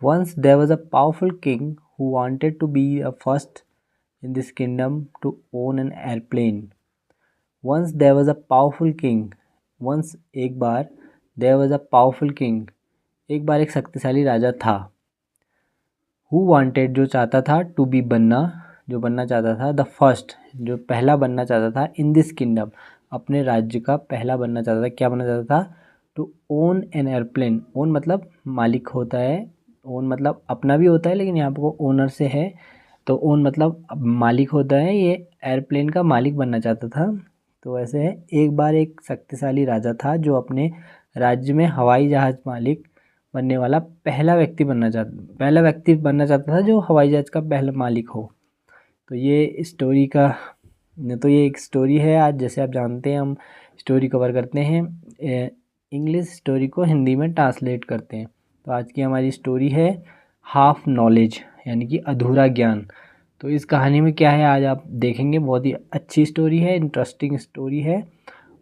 Once there was a powerful king who wanted to be a first in this kingdom to own an airplane. Once there was a powerful king. Once एक बार there was a powerful king. एक बार एक शक्तिशाली राजा था. Who wanted जो चाहता था to be बनना जो बनना चाहता था the first जो पहला बनना चाहता था in this kingdom अपने राज्य का पहला बनना चाहता था. क्या बनना चाहता था? To own an airplane. own मतलब मालिक होता है. own मतलब अपना भी होता है लेकिन यहाँ पर ओनर से है तो own मतलब मालिक होता है. ये एयरप्लेन का मालिक बनना चाहता था. तो ऐसे है एक बार एक शक्तिशाली राजा था जो अपने राज्य में हवाई जहाज मालिक बनने वाला पहला व्यक्ति बनना चाहता था जो हवाई जहाज का पहला मालिक हो. तो ये स्टोरी का तो ये एक स्टोरी है. आज जैसे आप जानते हैं हम स्टोरी कवर करते हैं, इंग्लिश स्टोरी को हिंदी में ट्रांसलेट करते हैं. तो आज की हमारी स्टोरी है हाफ नॉलेज यानी कि अधूरा ज्ञान. तो इस कहानी में क्या है आज आप देखेंगे. बहुत ही अच्छी स्टोरी है, इंटरेस्टिंग स्टोरी है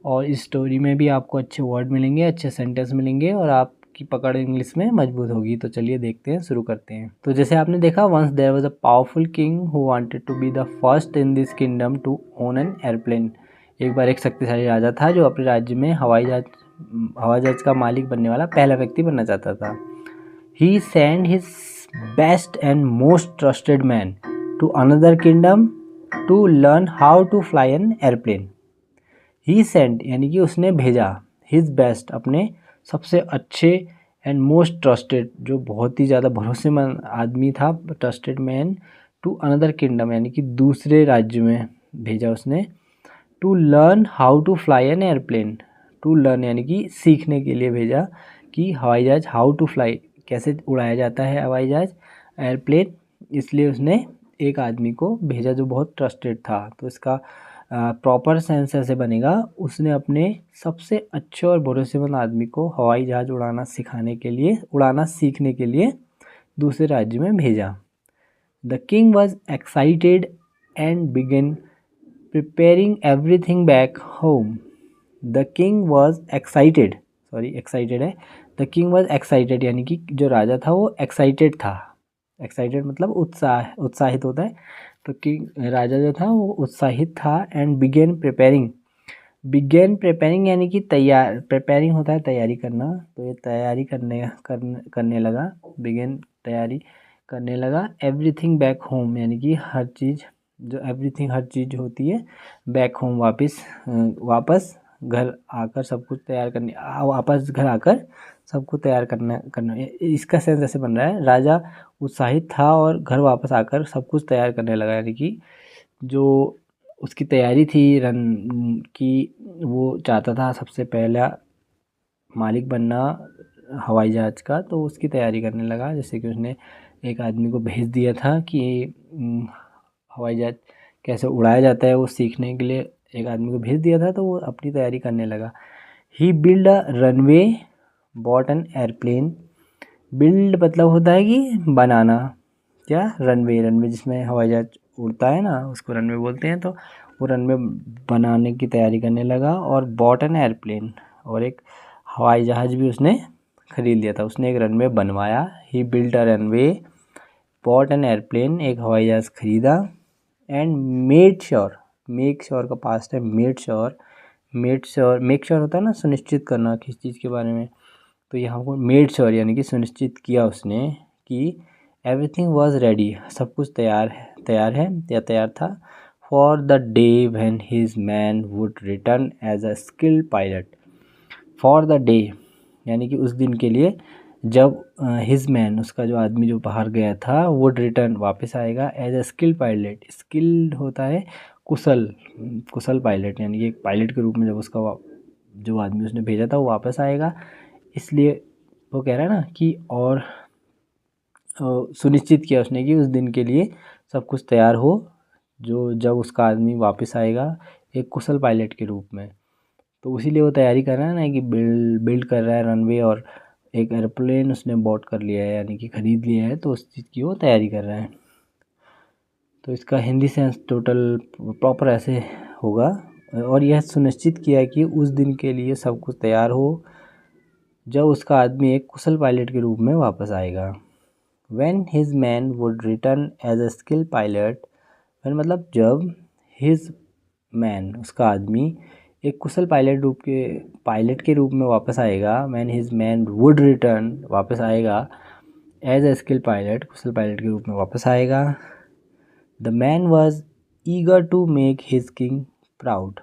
और इस स्टोरी में भी आपको अच्छे वर्ड मिलेंगे, अच्छे सेंटेंस मिलेंगे और आपकी पकड़ इंग्लिश में मजबूत होगी. तो चलिए देखते हैं, शुरू करते हैं. तो जैसे आपने देखा once there was a powerful king who wanted to be the first in this kingdom to own an airplane. एक बार एक शक्तिशाली राजा था जो अपने राज्य में हवाई जहाज का मालिक बनने वाला पहला व्यक्ति बनना चाहता था. He send his best and most trusted man to another kingdom to learn how to fly an airplane. He send यानी कि उसने भेजा हिज बेस्ट अपने सबसे अच्छे एंड मोस्ट ट्रस्टेड जो बहुत ही ज़्यादा भरोसेमंद आदमी था, trusted man, to another kingdom यानी कि दूसरे राज्य में भेजा उसने. To learn how to fly an airplane. To learn यानी कि सीखने के लिए भेजा कि हवाई जहाज हाउ टू फ्लाई कैसे उड़ाया जाता है हवाई जहाज एयरप्लेन. इसलिए उसने एक आदमी को भेजा जो बहुत ट्रस्टेड था. तो इसका प्रॉपर सेंस ऐसे बनेगा उसने अपने सबसे अच्छे और भरोसेमंद आदमी को हवाई जहाज उड़ाना सीखने के लिए दूसरे राज्य में भेजा. The king was excited and begin preparing everything back home. The king was excited है. द किंग वॉज एक्साइटेड यानी कि जो राजा था वो एक्साइटेड था. एक्साइटेड मतलब उत्साहित होता है. तो किंग राजा जो था वो उत्साहित था. एंड बिगेन प्रिपेयरिंग यानी कि प्रिपेयरिंग होता है तैयारी करना. तो ये तैयारी करने लगा. बिगेन तैयारी करने लगा. एवरीथिंग बैक होम यानी कि हर चीज़ होती है बैक होम वापस घर आकर सब कुछ तैयार करना. इसका सेंस ऐसे बन रहा है राजा उत्साहित था और घर वापस आकर सब कुछ तैयार करने लगा. यानी कि जो उसकी तैयारी थी रन की वो चाहता था सबसे पहला मालिक बनना हवाई जहाज का. तो उसकी तैयारी करने लगा. जैसे कि उसने एक आदमी को भेज दिया था कि हवाई जहाज कैसे उड़ाया जाता है वो सीखने के लिए एक आदमी को भेज दिया था. तो वो अपनी तैयारी करने लगा. He build a runway bought an airplane. Build मतलब होता है कि बनाना. क्या रनवे जिसमें हवाई जहाज उड़ता है ना उसको रनवे बोलते हैं. तो वो रनवे बनाने की तैयारी करने लगा. और बॉट एन एयरप्लेन और एक हवाई जहाज भी उसने खरीद लिया था. उसने एक रनवे बनवाया. He build a runway bought an airplane एक हवाई जहाज खरीदा. एंड मेक श्योर का पास्ट है मेक श्योर होता है ना सुनिश्चित करना किसी चीज़ के बारे में. तो यहाँ को मेड श्योर यानी कि सुनिश्चित किया उसने कि एवरीथिंग वाज रेडी सब कुछ तैयार था. For the day when his man would return as a skilled pilot. For the day यानी कि उस दिन के लिए जब हिज मैन उसका जो आदमी जो बाहर गया था वुड रिटर्न वापस आएगा as a skilled pilot. Skilled होता है कुशल पायलट यानी कि एक पायलट के रूप में जब उसका जो आदमी उसने भेजा था वो वापस आएगा. इसलिए वो कह रहा है ना कि और सुनिश्चित किया उसने कि उस दिन के लिए सब कुछ तैयार हो जब उसका आदमी वापस आएगा एक कुशल पायलट के रूप में. तो इसीलिए वो तैयारी कर रहा है ना कि बिल्ड कर रहा है रनवे और एक एयरप्लेन उसने बॉट कर लिया है यानी कि ख़रीद लिया है. तो उस चीज़ की वो तैयारी कर रहा है. तो इसका हिंदी सेंस टोटल प्रॉपर ऐसे होगा. और यह सुनिश्चित किया कि उस दिन के लिए सब कुछ तैयार हो जब उसका आदमी एक कुशल पायलट के रूप में वापस आएगा. when his man would return as a skilled pilot, when मतलब जब his man उसका आदमी एक कुशल पायलट के रूप में वापस आएगा, when his man would return वापस आएगा as a skilled pilot Kusal pilot के रूप में वापस आएगा। The man was eager to make his king proud.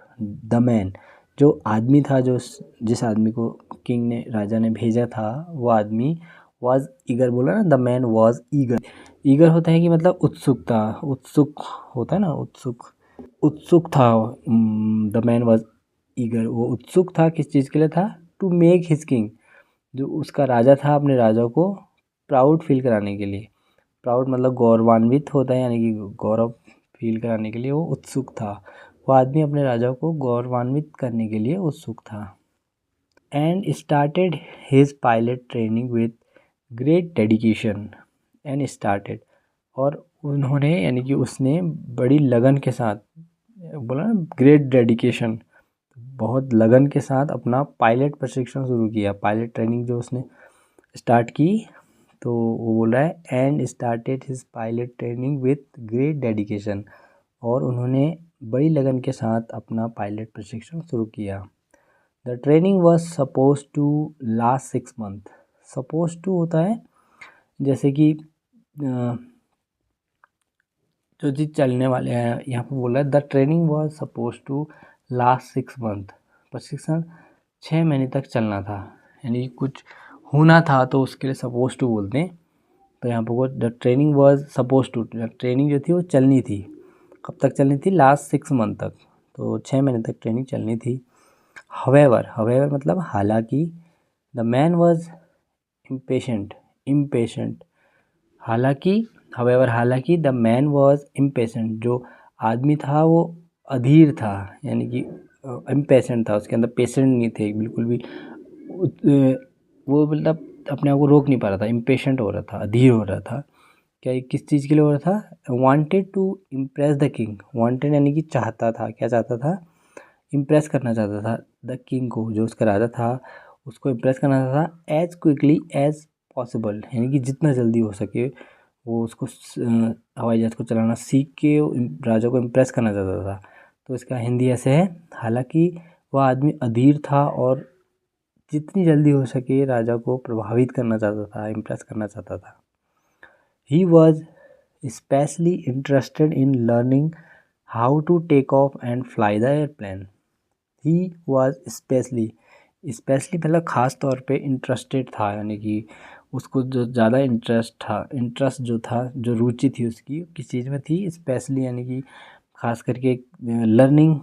The man जो आदमी था, जो जिस आदमी को किंग ने राजा ने भेजा था, वो आदमी was eager बोला ना, the man was eager. eager होता है कि मतलब उत्सुकता, उत्सुक होता है ना, उत्सुक था। the man was eager, वो उत्सुक था किस चीज़ के लिए था? to make his king, जो उसका राजा था अपने राजा को प्राउड फील कराने के लिए। प्राउड मतलब गौरवान्वित होता है, यानी कि गौरव फील कराने के लिए वो उत्सुक था। वो आदमी अपने राजा को गौरवान्वित करने के लिए उत्सुक था। And started his pilot training with great dedication. And started, और उन्होंने यानी कि उसने बड़ी लगन के साथ, बोला ना ग्रेट डेडिकेशन, बहुत लगन के साथ अपना पायलट प्रशिक्षण शुरू किया। पायलट ट्रेनिंग जो उसने स्टार्ट की, तो वो बोल रहा है and started his pilot training with great dedication, और उन्होंने बड़ी लगन के साथ अपना पायलट प्रशिक्षण शुरू किया। The training was suppose to last 6 month. Suppose to होता है जैसे कि जो चीज़ चलने वाले हैं, यहाँ पर बोला है the training was suppose to last 6 month. प्रशिक्षण 6 महीने तक चलना था, यानी कुछ होना था तो उसके लिए सपोज टू बोलते हैं। तो यहाँ पर the training was suppose to, training जो थी वो चलनी थी। कब तक चलनी थी? लास्ट 6 मंथ तक, तो 6 महीने तक ट्रेनिंग चलनी थी। हवेवर मतलब हालांकि, द मैन वॉज इम्पेशेंट, हालांकि द मैन वॉज इम्पेशेंट, जो आदमी था वो अधीर था, यानी कि इम्पेशेंट था, उसके अंदर पेशेंट नहीं थे बिल्कुल भी। वो मतलब अपने आप को रोक नहीं पा रहा था, इम्पेशेंट हो रहा था, अधीर हो रहा था। क्या, किस चीज़ के लिए हो रहा था? Wanted to impress the king. Wanted यानी कि चाहता था, क्या चाहता था? इम्प्रेस करना चाहता था द किंग को, जो उसका राजा था उसको इम्प्रेस करना चाहता था एज क्विकली एज पॉसिबल, यानी कि जितना जल्दी हो सके वो उसको हवाई जहाज़ को चलाना सीख के राजा को इम्प्रेस करना चाहता था। तो इसका हिंदी ऐसे है, हालांकि वह आदमी अधीर था और जितनी जल्दी हो सके राजा को प्रभावित करना चाहता था, इम्प्रेस करना चाहता था। He was especially interested in learning how to take off and fly the airplane. He was especially मतलब ख़ास तौर पे इंटरेस्टेड था, यानी कि उसको जो ज़्यादा इंटरेस्ट जो था, जो रुचि थी उसकी किस चीज़ में थी? स्पेशली यानी कि ख़ास करके learning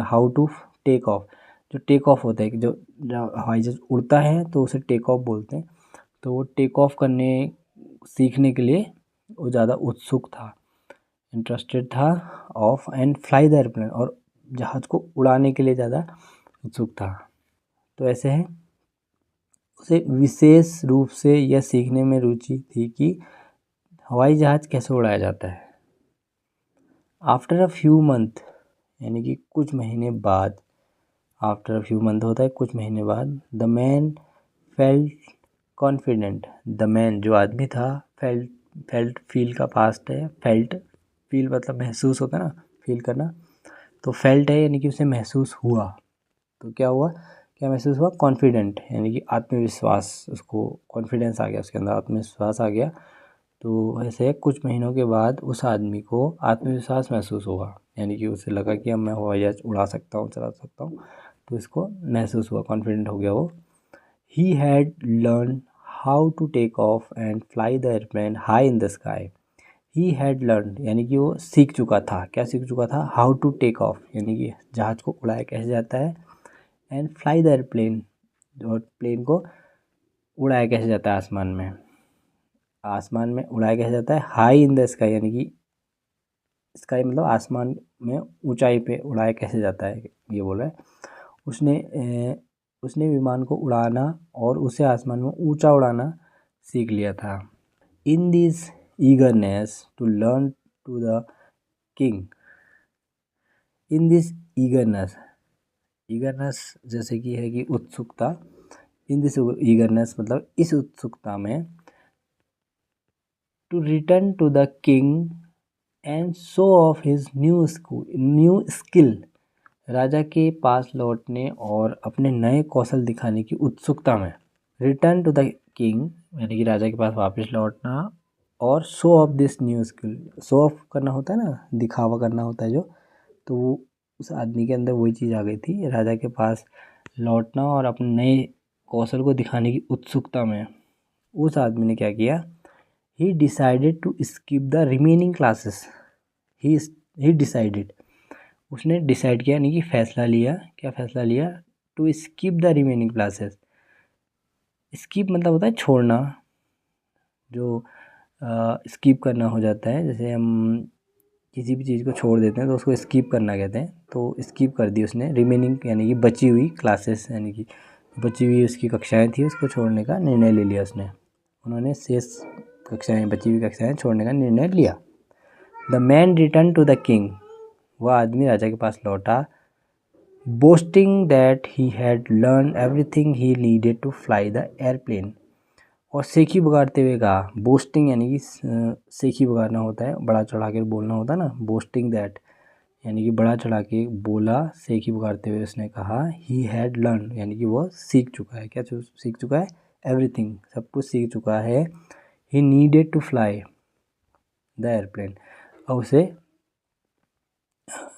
how to take off. जो टेक ऑफ होता है कि जो हवाई जहाज़ उड़ता है तो उसे टेक ऑफ बोलते हैं। तो वो टेक ऑफ करने सीखने के लिए वो ज़्यादा उत्सुक था, इंटरेस्टेड था of and fly the airplane, और जहाज़ को उड़ाने के लिए ज़्यादा उत्सुक था। तो ऐसे है, उसे विशेष रूप से यह सीखने में रुचि थी कि हवाई जहाज़ कैसे उड़ाया जाता है। आफ्टर अ फ्यू मंथ, यानी कि कुछ महीने बाद, आफ्टर अ फ्यू मंथ होता है कुछ महीने बाद, the man felt confident. The man जो आदमी था, फेल्ट फील का पास्ट है, फेल्ट फील मतलब महसूस होता है ना, फील करना, तो फेल्ट है यानी कि उसे महसूस हुआ। तो क्या हुआ, क्या महसूस हुआ? कॉन्फिडेंट, यानी कि आत्मविश्वास, उसको कॉन्फिडेंस आ गया, उसके अंदर आत्मविश्वास आ गया। तो ऐसे कुछ महीनों के बाद उस आदमी को आत्मविश्वास महसूस हुआ, यानी कि उसे लगा कि अब मैं हवाई जहाज उड़ा सकता हूँ, चला सकता हूँ, तो इसको महसूस हुआ, कॉन्फिडेंट हो गया वो। He had learned how to take off and fly the airplane high in the sky. He had learned यानी कि वो सीख चुका था, क्या सीख चुका था? How to take off, यानी कि जहाज़ को उड़ाया कैसे जाता है, and fly the airplane, और प्लेन को उड़ाया कैसे जाता है आसमान में उड़ाया कैसे जाता है, हाई इन द स्काई, यानी कि स्काई मतलब आसमान में ऊंचाई पे उड़ाया कैसे जाता है, ये बोल रहा है। उसने विमान को उड़ाना और उसे आसमान में ऊंचा उड़ाना सीख लिया था। In this eagerness to learn to the king, in this eagerness जैसे कि है कि उत्सुकता, इन दिस ईगरनेस मतलब इस उत्सुकता में, to return to the king and show off his new skill। राजा के पास लौटने और अपने नए कौशल दिखाने की उत्सुकता में। रिटर्न टू द किंग यानी कि राजा के पास वापस लौटना और show off this new skill. Show off करना होता है ना, दिखावा करना होता है जो, तो वो उस आदमी के अंदर वही चीज़ आ गई थी, राजा के पास लौटना और अपने नए कौशल को दिखाने की उत्सुकता में। उस आदमी ने क्या किया, he decided to skip the remaining classes. He decided, उसने डिसाइड किया यानी कि फैसला लिया। क्या फैसला लिया, to skip the remaining classes. Skip मतलब होता है छोड़ना, जो स्किप करना हो जाता है, जैसे हम किसी भी चीज़ को छोड़ देते हैं तो उसको स्किप करना कहते हैं। तो स्किप कर दी उसने रिमेनिंग यानी कि बची हुई क्लासेस, यानी कि बची हुई उसकी कक्षाएं थी, उसको छोड़ने का निर्णय ले लिया उसने। उन्होंने शेष कक्षाएं, बची हुई कक्षाएं छोड़ने का निर्णय लिया। The man return to the king, वह आदमी राजा के पास लौटा। Boasting that he had learn everything he needed to fly the airplane, और सेखी बगाड़ते हुए कहा। बोस्टिंग यानी कि सेखी बगाड़ना होता है, बड़ा चढ़ा के बोलना होता है ना। बोस्टिंग दैट यानी कि बड़ा चढ़ा के बोला, सेखी बगाड़ते हुए उसने कहा। ही हैड लर्न यानी कि वह सीख चुका है। क्या सीख चुका है, एवरीथिंग, सब कुछ सीख चुका है। He needed to fly the airplane, और उसे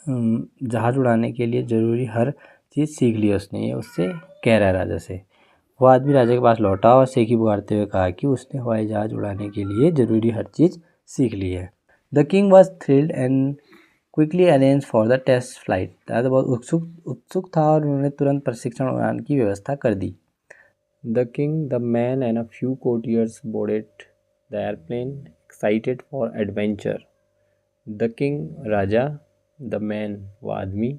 जहाज़ उड़ाने के लिए ज़रूरी हर चीज़ सीख ली उसने। ये उससे कह रहा है राजा से। वह आदमी राजा के पास लौटा और सेखी बुखारते हुए कहा कि उसने हवाई जहाज़ उड़ाने के लिए ज़रूरी हर चीज़ सीख ली है। The king was thrilled and quickly arrange for the test flight. राजा बहुत उत्सुक था और उन्होंने तुरंत प्रशिक्षण उड़ान की व्यवस्था कर दी। The king, the man and a few courtiers boarded the airplane excited for adventure. The king राजा, द मैन वो आदमी,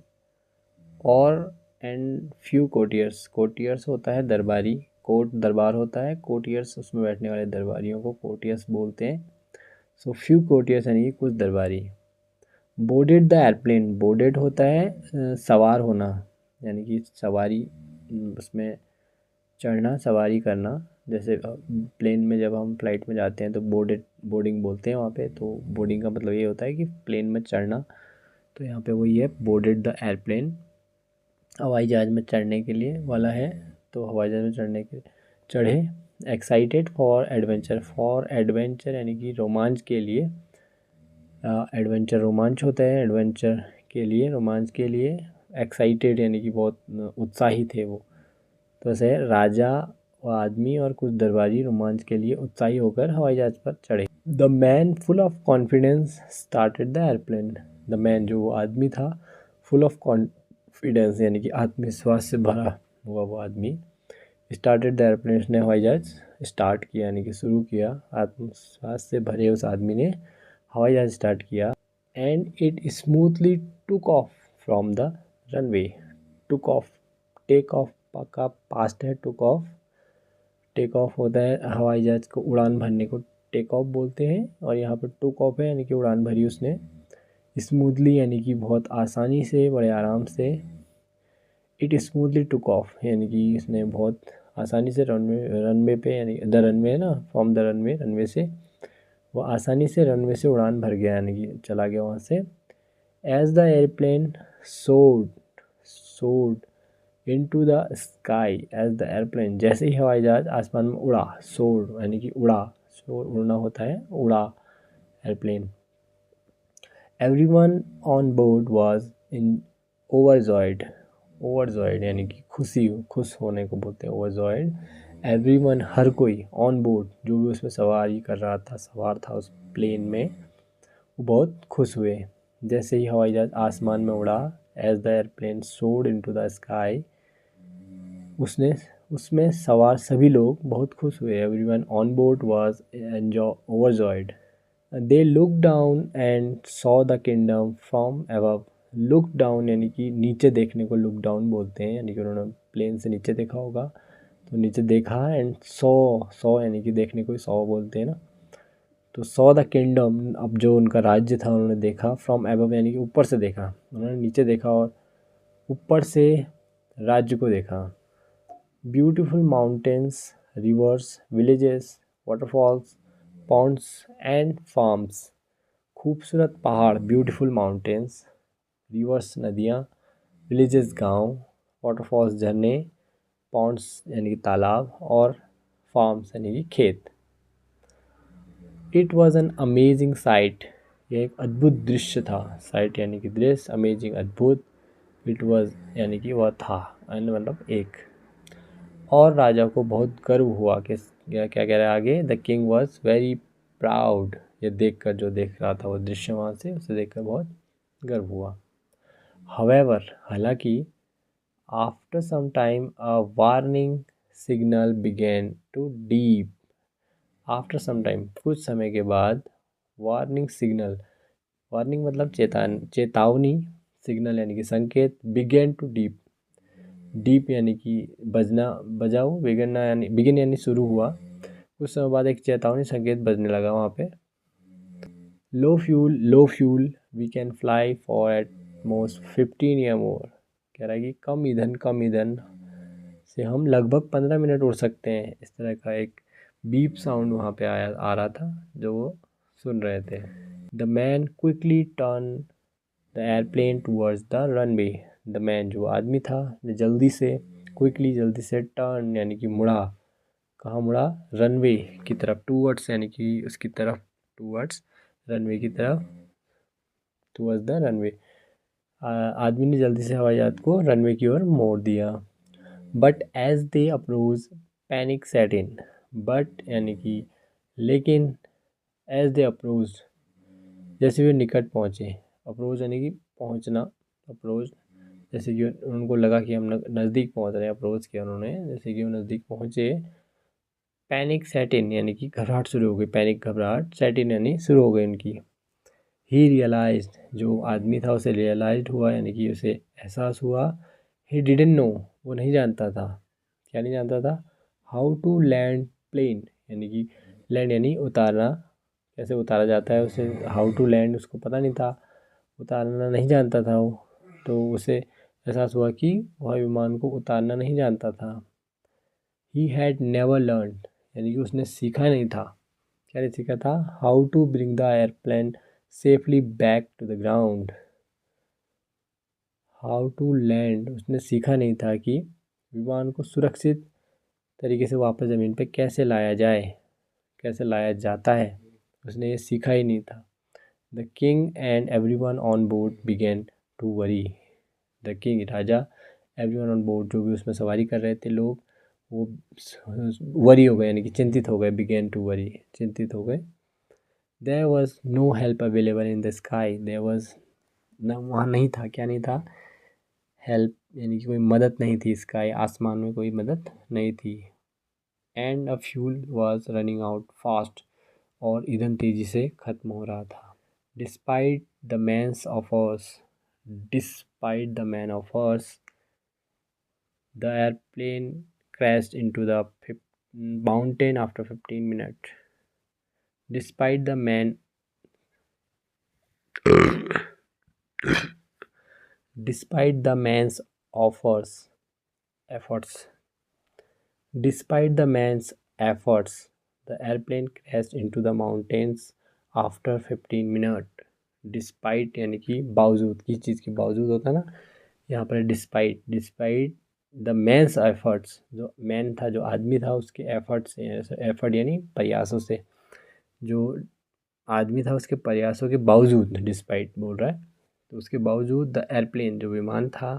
और एंड फ्यू कोर्टियर्स, कोर्टियर्स होता है दरबारी, कोर्ट दरबार होता है, कोर्टियर्स उसमें बैठने वाले दरबारियों को कोर्टियर्स बोलते हैं। सो फ्यू कोर्टियर्स यानी कि कुछ दरबारी। बोर्डेड द एयरप्लेन, बोर्डेड होता है सवार होना, यानी कि सवारी, उसमें चढ़ना, सवारी करना। जैसे प्लेन में जब हम फ्लाइट में जाते हैं तो बोर्डिंग बोलते हैं वहाँ पे। तो बोर्डिंग का मतलब ये होता है कि प्लेन में चढ़ना। तो यहाँ पे वही है, बोर्डेड द एयरप्लेन, हवाई जहाज़ में चढ़ने के लिए वाला है। तो हवाई जहाज़ में चढ़ने के चढ़े। एक्साइटेड फॉर एडवेंचर यानी कि रोमांच के लिए। एडवेंचर रोमांच होता है, एडवेंचर के लिए, रोमांच के लिए। एक्साइटेड यानी कि बहुत उत्साही थे वो। तो ऐसे राजा व आदमी और कुछ दरबारी रोमांच के लिए उत्साही होकर हवाई जहाज़ पर चढ़े। The man full of confidence started the airplane. The man जो वो आदमी था, फुल ऑफ कॉन्फिडेंस यानी कि आत्मविश्वास से भरा हुआ वो आदमी, स्टार्टेड द एयरप्लेन, उसने हवाई जहाज़ स्टार्ट किया यानी कि शुरू किया। आत्मविश्वास से भरे उस आदमी ने हवाई जहाज़ स्टार्ट किया। And it smoothly took off from the runway. Took off, take off का पास्ट है, टुक ऑफ। टेक ऑफ होता है हवाई जहाज़ को उड़ान भरने को टेक ऑफ बोलते हैं, और यहाँ पर टुक ऑफ है यानी कि उड़ान भरी उसने। स्मूथली यानी कि बहुत आसानी से, बड़े आराम से। इट स्मूथली टुक ऑफ यानी कि इसने बहुत आसानी से रनवे पे, यानी द रनवे है ना, फ्रॉम द रनवे, रनवे से वो आसानी से रनवे से उड़ान भर गया यानी कि चला गया वहाँ से। As the airplane soared into the sky, as the airplane, जैसे ही हवाई जहाज़ आसमान में उड़ा, सोर यानी कि उड़ा, सोर उड़ना होता है, उड़ा airplane. Everyone on board was in overjoyed यानी कि खुश होने को बोलते हैं ओवरजॉयड। एवरीवन हर कोई, ऑन बोर्ड जो भी उसमें सवारी कर रहा था, सवार था उस प्लेन में, वो बहुत खुश हुए जैसे ही हवाई जहाज़ आसमान में उड़ा। As the airplane soared into the sky, उसमें सवार सभी लोग बहुत खुश हुए। Everyone on board was overjoyed. They look down and saw the kingdom from above. Look down यानी कि नीचे देखने को लुक डाउन बोलते हैं, यानी कि उन्होंने प्लेन से नीचे देखा होगा तो नीचे देखा। एंड सॉ यानी कि देखने को सॉ बोलते हैं ना। तो सॉ द किंगडम, अब जो उनका राज्य था उन्होंने देखा। फ्रॉम अबव यानी कि ऊपर से देखा, उन्होंने नीचे देखा और ऊपर से राज्य को देखा। Beautiful mountains, reverse, villages, waterfalls, Pond's and farms, खूबसूरत पहाड़ ब्यूटीफुल माउंटेन्स, रिवर्स नदियाँ, विलेजेस गांव, वाटरफॉल्स झरने, पॉन्ड्स यानी कि तालाब और फार्म्स यानी कि खेत। It was an amazing site, यह एक अद्भुत दृश्य था। साइट यानी कि दृश्य, अमेजिंग अद्भुत, इट वॉज यानी कि वह था, एंड मतलब एक। और राजा को बहुत गर्व हुआ कि क्या कह रहा है आगे, the king was very proud, ये देखकर, जो देख रहा था वो दृश्य वहाँ से, उसे देखकर बहुत गर्व हुआ। However, हालांकि after some time a warning signal began to beep, after some time कुछ समय के बाद, वार्निंग सिग्नल, वार्निंग मतलब चेतावनी, सिग्नल यानी कि संकेत, बिगेन टू डीप, डीप यानी कि बजना, बजाओ, बिगिन यानी शुरू हुआ, कुछ समय बाद एक चेतावनी संकेत बजने लगा वहाँ पे। Low fuel we can fly for at most 15 या मोर, कह रहा है कि कम ईंधन से हम लगभग 15 मिनट उड़ सकते हैं। इस तरह का एक बीप साउंड वहाँ पे आ रहा था जो वो सुन रहे थे। The man quickly turn the airplane towards the runway, the man जो आदमी था ने जल्दी से, क्विकली जल्दी से, टर्न यानी कि मुड़ा, कहाँ मुड़ा, रनवे की तरफ, टूवर्ड्स यानी कि उसकी तरफ, टूवर्ड्स रनवे की तरफ, टूवर्ड्स द रनवे, आदमी ने जल्दी से हवाई जहाज को रनवे की ओर मोड़ दिया। But as they approach panic set in, but यानी कि लेकिन, एज दे अप्रोच जैसे वे निकट पहुँचे, अप्रोच यानी कि पहुँचना, अप्रोच जैसे कि उनको लगा कि हम नज़दीक पहुँच रहे हैं, अप्रोच किया उन्होंने, जैसे कि वो नज़दीक पहुँचे, पैनिक सेट इन यानी कि घबराहट शुरू हो गई, पैनिक घबराहट, सेट इन यानी शुरू हो गई उनकी। ही रियलाइज, जो आदमी था उसे रियलाइज हुआ यानी कि उसे एहसास हुआ, ही डिडंट नो, वो नहीं जानता था, क्या नहीं जानता था, हाउ टू लैंड प्लेन, यानी कि लैंड यानी उतारना, कैसे उतारा जाता है उसे, हाउ टू लैंड उसको पता नहीं था, उतारना नहीं जानता था वो, तो उसे एहसास हुआ कि वह विमान को उतारना नहीं जानता था। ही हैड नेवर लर्नड, यानी कि उसने सीखा नहीं था, क्या नहीं सीखा था, how to bring the airplane safely back to the ground, how to land, उसने सीखा नहीं था कि विमान को सुरक्षित तरीके से वापस ज़मीन पे कैसे लाया जाए, कैसे लाया जाता है, उसने ये सीखा ही नहीं था। The king and everyone on board began to worry, the king राजा, एवरीवन ऑन बोर्ड जो भी उसमें सवारी कर रहे थे लोग, वो वरी हो गए यानी कि चिंतित हो गए, बिगेन टू वरी, चिंतित हो गए। There was no help available in the sky, there was, ना वहाँ नहीं था, क्या नहीं था, हेल्प यानी कि कोई मदद नहीं थी, स्काई आसमान में कोई मदद नहीं थी। And a fuel was running out fast, और ईंधन तेज़ी से ख़त्म हो रहा था। Despite the man's offers, despite the man offers, the airplane crashed into the mountain after 15 minutes. Despite the man despite the man's offers efforts, despite the man's efforts, the airplane crashed into the mountains after 15 minutes. Despite यानी कि बावजूद, किस चीज़ के बावजूद होता है ना, यहाँ पर despite, despite the man's efforts, जो मैन था, जो आदमी था, उसके एफर्ट से, एफर्ट यानी प्रयासों से, जो आदमी था उसके प्रयासों के बावजूद, डिस्पाइट बोल रहा है, तो उसके बावजूद द एयरप्लेन जो विमान था,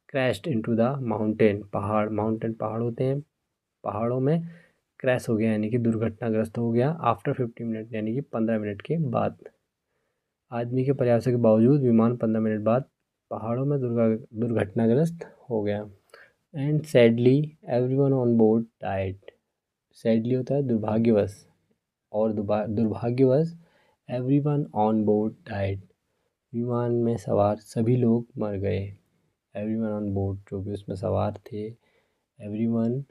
क्रैश्ड इनटू द माउंटेन, पहाड़, माउंटेन पहाड़ होते हैं, पहाड़ों में क्रैश हो गया यानी कि दुर्घटनाग्रस्त हो गया, आफ्टर 50 मिनट यानी कि 15 मिनट के बाद, आदमी के प्रयासों के बावजूद विमान 15 मिनट बाद पहाड़ों में दुर्घटनाग्रस्त हो गया। And sadly everyone on board died, sadly होता है दुर्भाग्यवश, और दुर्भाग्यवश एवरीवन ऑन बोर्ड डाइड, विमान में सवार सभी लोग मर गए। एवरीवन ऑन बोर्ड जो भी उसमें सवार थे, एवरीवन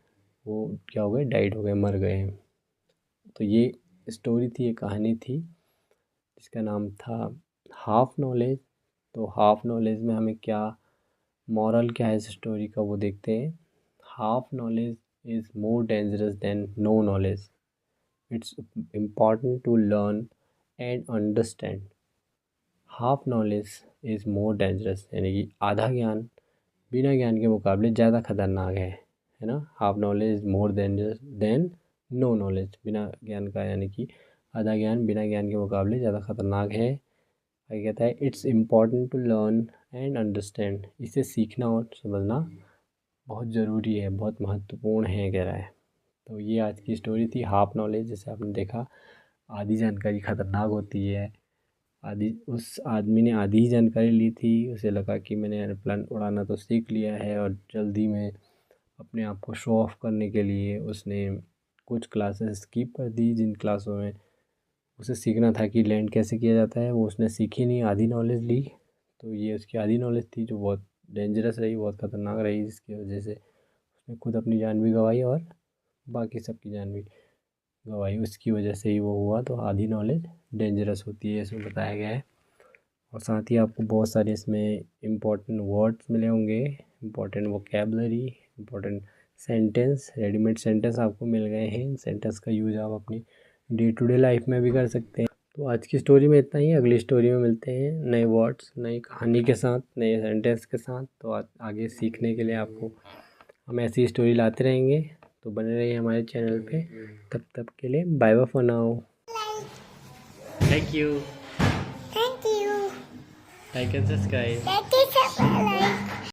वो क्या हो गए, डाइड हो गए, मर गए। तो ये स्टोरी थी, ये कहानी थी जिसका नाम था हाफ नॉलेज। तो हाफ नॉलेज में हमें क्या मॉरल क्या है इस स्टोरी का वो देखते हैं। Half knowledge is more dangerous than no knowledge, It's important to learn and understand. Half knowledge is more dangerous, यानी कि आधा ज्ञान बिना ज्ञान के मुकाबले ज़्यादा खतरनाक है ना। Half knowledge is more dangerous than no knowledge, बिना ज्ञान का यानी कि आधा ज्ञान बिना ज्ञान के मुकाबले ज़्यादा खतरनाक है। आगे कहता है it's important to learn and understand, इसे सीखना और समझना बहुत ज़रूरी है, बहुत महत्वपूर्ण है कह रहा है। तो ये आज की स्टोरी थी हाफ नॉलेज। जैसे आपने देखा आधी जानकारी खतरनाक होती है। आधी उस आदमी ने आधी ही जानकारी ली थी, उसे लगा कि मैंने एयरप्लेन उड़ाना तो सीख लिया है, और जल्दी में अपने आप को शो ऑफ करने के लिए उसने कुछ क्लासेस स्किप कर दी, जिन क्लासों में उसे सीखना था कि लैंड कैसे किया जाता है, वो उसने सीखी नहीं, आधी नॉलेज ली। तो ये उसकी आधी नॉलेज थी जो बहुत डेंजरस रही, बहुत ख़तरनाक रही, जिसकी वजह से उसने खुद अपनी जान भी गंवाई और बाकी सबकी जान भी गंवाई, उसकी वजह से ही वो हुआ। तो आधी नॉलेज डेंजरस होती है, इसमें बताया गया है। और साथ ही आपको बहुत सारे इसमें इम्पॉर्टेंट वर्ड्स मिले होंगे, important vocabulary, important sentence, readymade sentence आपको मिल गए हैं। इन सेंटेंस का यूज़ आप अपनी डे टू डे लाइफ में भी कर सकते हैं। तो आज की स्टोरी में इतना ही, अगली स्टोरी में मिलते हैं नए वर्ड्स, नई कहानी के साथ, नए सेंटेंस के साथ। तो आगे सीखने के लिए आपको हम ऐसी स्टोरी लाते रहेंगे, तो बने रहिए हमारे चैनल पे। तब तक के लिए bye bye for now. Thank you. Thank you. Like and subscribe. That is a